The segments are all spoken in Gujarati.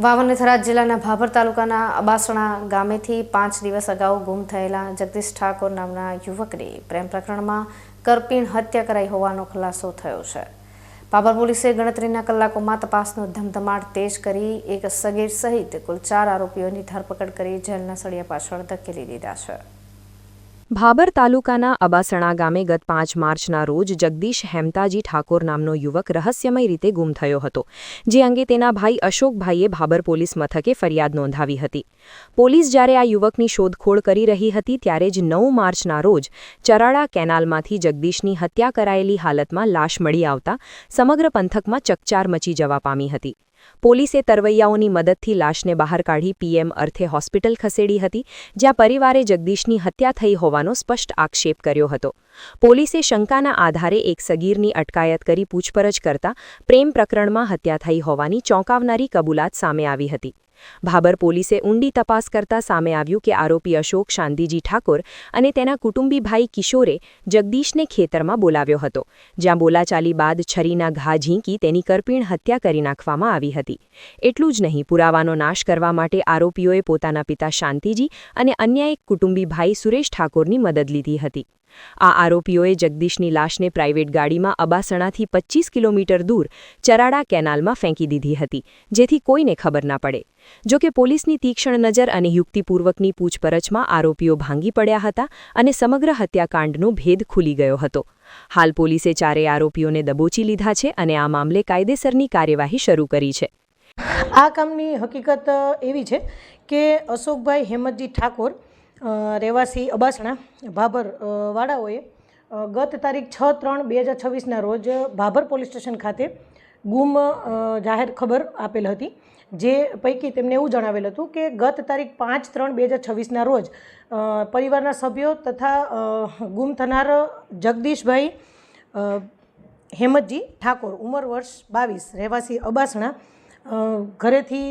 વાવનેથરા જિલ્લાના ભાભર તાલુકાના અબાસણા ગામેથી 5 દિવસ અગાઉ ગુમ થયેલા જગદીશ ઠાકોર નામના યુવકની પ્રેમ પ્રકરણમાં કરપીણ હત્યા કરાઈ હોવાનો ખુલાસો થયો છે। ભાભર પોલીસે ગણતરીના કલાકોમાં તપાસનો ધમધમાટ તેજ કરી એક સગીર સહિત કુલ 4 આરોપીઓની ધરપકડ કરી જેલના સળિયા પાછળ ધકેલી દીધા છે। ભાભર તાલુકાના અબાસણા ગામે ગત 5 માર્ચના રોજ જગદીશ હેમતાજી ઠાકોર નામનો યુવક રહસ્યમય રીતે ગુમ થયો હતો, જે અંગે તેના ભાઈ અશોકભાઈએ ભાભર પોલીસ મથકે ફરિયાદ નોંધાવી હતી। પોલીસ જ્યારે આ યુવકની શોધખોળ કરી રહી હતી ત્યારે જ 9 માર્ચના રોજ ચરાડા કેનાલમાંથી જગદીશની હત્યા કરાયેલી હાલતમાં લાશ મળી આવતા સમગ્ર પંથકમાં ચકચાર મચી જવા પામી હતી। પોલીસે તરવૈયાઓની મદદથી લાશને બહાર કાઢી પીએમ અર્થે હોસ્પિટલ ખસેડી હતી, જ્યાં પરિવારે જગદીશની હત્યા થઈ હોવાનો સ્પષ્ટ આક્ષેપ કર્યો હતો। પોલીસે શંકાના આધારે એક સગીરની અટકાયત કરી પૂછપરછ કરતા પ્રેમ પ્રકરણમાં હત્યા થઈ હોવાની ચોંકાવનારી કબૂલાત સામે આવી હતી। ભાભર પોલીસે ઊંડી તપાસ કરતા સામે આવ્યું કે આરોપી અશોક શાંતિજી ઠાકોર અને તેના કુટુંબી ભાઈ કિશોરે જગદીશને ખેતરમાં બોલાવ્યો હતો, જ્યાં બોલાચાલી બાદ છરીના ઘા ઝીંકી તેની કરપીણ હત્યા કરી નાખવામાં આવી હતી। એટલું જ નહીં, પુરાવાનો નાશ કરવા માટે આરોપીઓએ પોતાના પિતા શાંતિજી અને અન્ય એક કુટુંબી ભાઈ સુરેશ ઠાકોરની મદદ લીધી હતી। આ આરોપીઓએ જગદીશની લાશને પ્રાઇવેટ ગાડીમાં અબાસણાથી 25 કિલોમીટર દૂર ચરાડા કેનાલમાં ફેંકી દીધી હતી, જેથી કોઈને ખબર ના પડે। જોકે પોલીસની તીક્ષ્ણ નજર અને યુક્તિપૂર્વકની પૂછપરછમાં આરોપીઓ ભાંગી પડ્યા હતા અને સમગ્ર હત્યાકાંડનો ભેદ ખુલી ગયો હતો। હાલ પોલીસે ચારેય આરોપીઓને દબોચી લીધા છે અને આ મામલે કાયદેસરની કાર્યવાહી શરૂ કરી છે। આ કામની હકીકત એવી છે કે અશોકભાઈ હેમતજી ઠાકોર રહેવાસી અબાસણા ભાભર વાળાઓએ ગત તારીખ 6/3/2026ના રોજ ભાભર પોલીસ સ્ટેશન ખાતે ગુમ જાહેર ખબર આપેલ હતી, જે પૈકી તેમને એવું જણાવેલ હતું કે ગત તારીખ 5/3/2026ના રોજ પરિવારના સભ્યો તથા ગુમ થનાર જગદીશભાઈ હેમતજી ઠાકોર ઉંમર વર્ષ 22 રહેવાસી અબાસણા ઘરેથી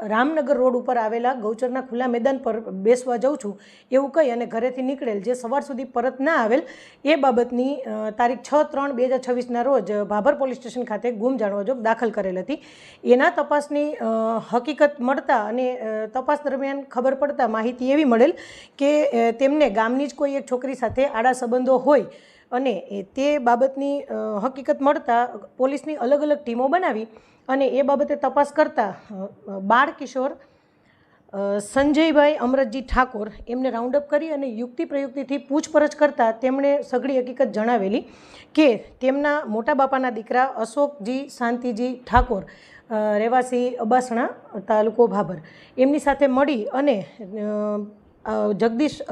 રામનગર રોડ ઉપર આવેલા ગૌચરના ખુલ્લા મેદાન પર બેસવા જાઉં છું એવું કહી અને ઘરેથી નીકળેલ, જે સવાર સુધી પરત ના આવેલ, એ બાબતની તારીખ 6/3/2026ના રોજ ભાભર પોલીસ સ્ટેશન ખાતે ગુમ જાણવા જોગ દાખલ કરેલ હતી। એના તપાસની હકીકત મળતા અને તપાસ દરમિયાન ખબર પડતા માહિતી એવી મળેલ કે તેમને ગામની જ કોઈ એક છોકરી સાથે આડા સંબંધો હોય અને તે બાબતની હકીકત મળતા પોલીસની અલગ અલગ ટીમો બનાવી અને એ બાબતે તપાસ કરતા બાળ કિશોર સંજયભાઈ અમરતજી ઠાકોર એમને રાઉન્ડઅપ કરી અને યુક્તિ પ્રયુક્તિથી પૂછપરછ કરતાં તેમણે સઘળી હકીકત જણાવેલી કે તેમના મોટા બાપાના દીકરા અશોકજી શાંતિજી ઠાકોર રહેવાસી અબાસણા તાલુકો ભાભર એમની સાથે મળી અને જગદીશ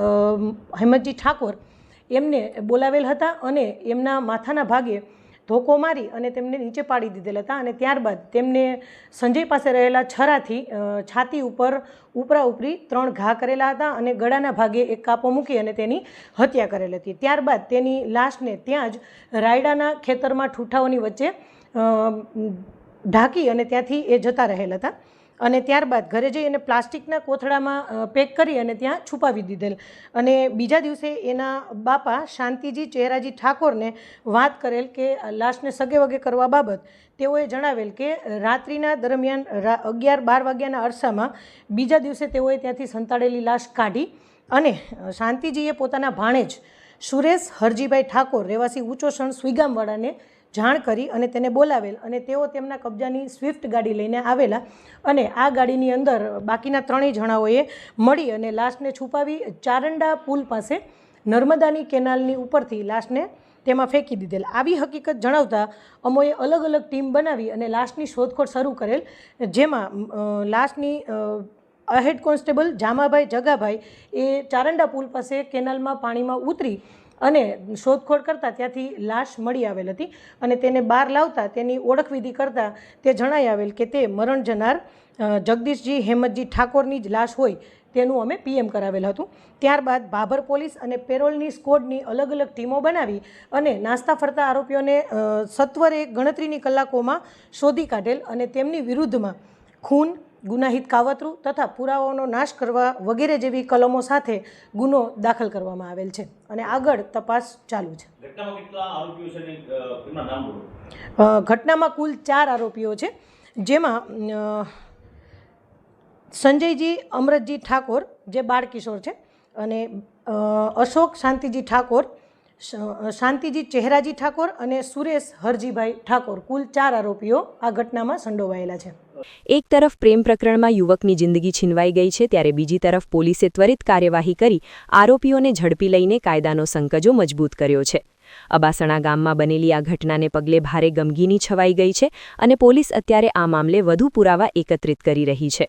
હેમતજી ઠાકોર એમને બોલાવેલ હતા અને એમના માથાના ભાગે ધોકો મારી અને તેમને નીચે પાડી દીધેલ હતા અને ત્યારબાદ તેમને સંજય પાસે રહેલા છરાથી છાતી ઉપર ઉપરા ઉપરી 3 ઘા કરેલા હતા અને ગળાના ભાગે એક કાપો મૂકી અને તેની હત્યા કરેલી હતી। ત્યારબાદ તેની લાશને ત્યાં જ રાયડાના ખેતરમાં ઠૂઠાઓની વચ્ચે ઢાંકી અને ત્યાંથી એ જતા રહેલ હતા અને ત્યારબાદ ઘરે જઈ અને પ્લાસ્ટિકના કોથળામાં પેક કરી અને ત્યાં છુપાવી દીધેલ અને બીજા દિવસે એના બાપા શાંતિજી ચહેરાજી ઠાકોરને વાત કરેલ કે લાશને સગે વગે કરવા બાબત તેઓએ જણાવેલ કે રાત્રિના દરમિયાન 11-12 વાગ્યાના અરસામાં બીજા દિવસે તેઓએ ત્યાંથી સંતાડેલી લાશ કાઢી અને શાંતિજીએ પોતાના ભાણેજ સુરેશ હરજીભાઈ ઠાકોર રહેવાસી ઊંચોસણ સુઈગામવાળાને જાણ કરી અને તેને બોલાવેલ અને તેઓ તેમના કબજાની સ્વિફ્ટ ગાડી લઈને આવેલા અને આ ગાડીની અંદર બાકીના 3 જણાઓએ મળી અને લાશને છુપાવી ચારંડા પુલ પાસે નર્મદાની કેનાલની ઉપરથી લાશને તેમાં ફેંકી દીધેલ। આવી હકીકત જણાવતા અમોએ અલગ અલગ ટીમ બનાવી અને લાશની શોધખોળ શરૂ કરેલ, જેમાં લાશની હેડ કોન્સ્ટેબલ જામાભાઈ જગાભાઈ એ ચારંડા પુલ પાસે કેનાલમાં પાણીમાં ઉતરી અને શોધખોળ કરતાં ત્યાંથી લાશ મળી આવેલ હતી અને તેને બહાર લાવતા તેની ઓળખવિધિ કરતાં તે જણાઈ આવેલ કે તે મરણ જનાર જગદીશજી હેમતજી ઠાકોરની જ લાશ હોય તેનું અમે પીએમ કરાવેલ હતું। ત્યારબાદ ભાભર પોલીસ અને પેરોલની સ્કોડની અલગ અલગ ટીમો બનાવી અને નાસ્તા ફરતા આરોપીઓને સત્વરે ગણતરીની કલાકોમાં શોધી કાઢેલ અને તેમની વિરુદ્ધમાં ખૂન, ગુનાહિત કાવતરું તથા પુરાવાઓનો નાશ કરવા વગેરે જેવી કલમો સાથે ગુનો દાખલ કરવામાં આવેલ છે અને આગળ તપાસ ચાલુ છે। ઘટનામાં કુલ 4 આરોપીઓ છે, જેમાં સંજયજી અમરતજી ઠાકોર જે બાળ કિશોર છે, અને અશોક શાંતિજી ઠાકોર, શાંતિજી ચહેરાજી ઠાકોર અને સુરેશ હરજીભાઈ ઠાકોર, કુલ 4 આરોપીઓ આ ઘટનામાં સંડોવાયેલા છે. એક તરફ પ્રેમ પ્રકરણમાં યુવકની જિંદગી છીનવાઈ ગઈ છે, ત્યારે બીજી તરફ પોલીસે ત્વરિત કાર્યવાહી કરી આરોપીઓને ઝડપી લઈને કાયદાનો સંકજો મજબૂત કર્યો છે. અબાસણા ગામમાં બનેલી આ ઘટનાને પગલે ભારે ગમગીની છવાઈ ગઈ છે અને પોલીસ અત્યારે આ મામલે વધુ પુરાવા એકત્રિત કરી રહી છે.